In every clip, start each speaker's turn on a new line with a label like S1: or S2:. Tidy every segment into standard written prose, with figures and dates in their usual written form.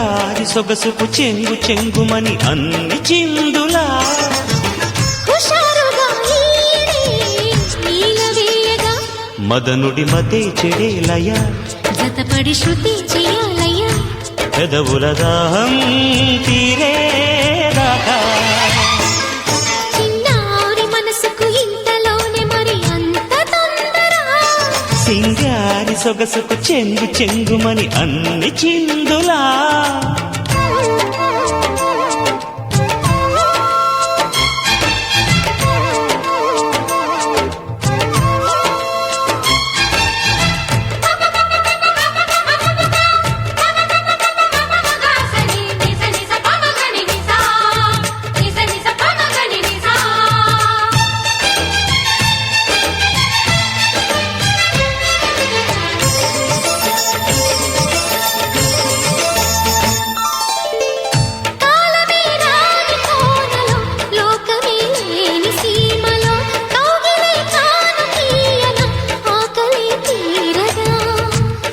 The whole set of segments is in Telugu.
S1: సింగారి సొగసుకు చెంగు చెంగుమని అన్ని చిందులా మదనుడి మతే చెడేలయ
S2: జతపడి శృతి చేయాలయ
S1: పెదవుల దాహం తీరేదాకా
S2: చిన్నారి మనసుకు ఇంతలోనే మరి అంత తొందర
S1: సింగారి సొగసుకు చెంగు చెంగుమని అన్ని చిందులా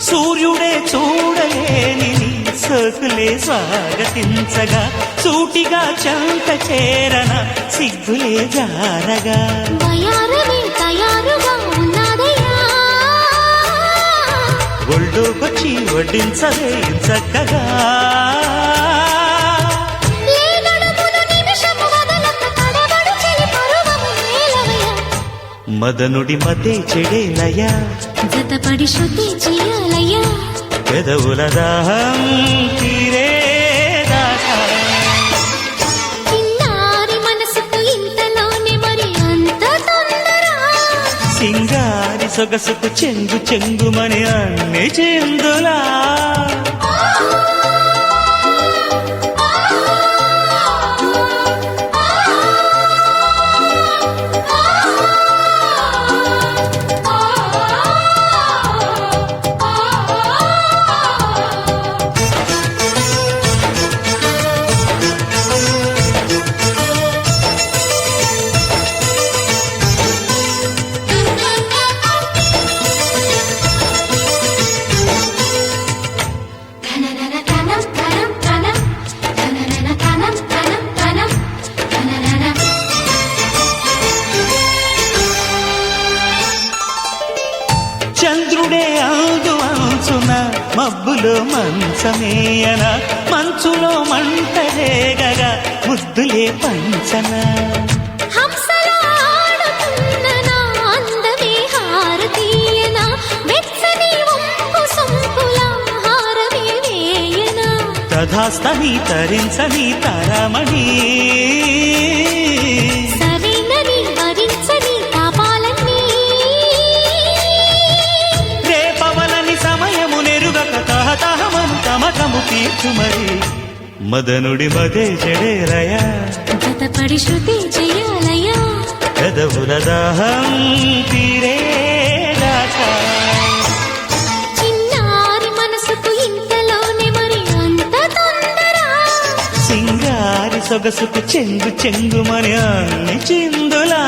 S1: సూర్యుడే చూడలేని సోకులే స్వాగతించగా సూటిగా చంత చేరన సిగ్గులే జారగా ఒళ్ళోకొచ్చి వడ్డించలే చక్కగా మదనుడి మతే చెడేలయ
S2: జతపడి శృతి చేయాలయ్యా
S1: పెదవుల దాహం తీరేదాకా
S2: చిన్నారి మనసుకు ఇంతలోనే మరి అంత తొందర
S1: సింగారి సొగసుకు చెంగు చెంగుమని అన్ని చిందులా చంద్రుడే ఆదు అంచున మబ్బులో మంచమేయన మంచులో మంటరేగగా ముద్దులే పంచన తధాస్తని తరించని తరమణి తమకము తీర్చుమరి మదనుడి మదే చెడేలయ
S2: జతపడి శృతి చేయాలయ్యా
S1: పెదవుల దాహం తీరేదాకా
S2: చిన్నారి మనసుకు ఇంతలోనే మరి అంత తొందర
S1: సింగారి సొగసుకు చెంగు చెంగుమని అన్ని చిందులా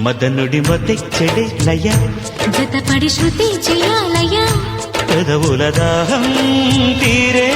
S1: మదనుడి మతే చెడేలయ
S2: జతపడి శృతి చేయాలయ్యా
S1: పెదవుల దాహం తీరే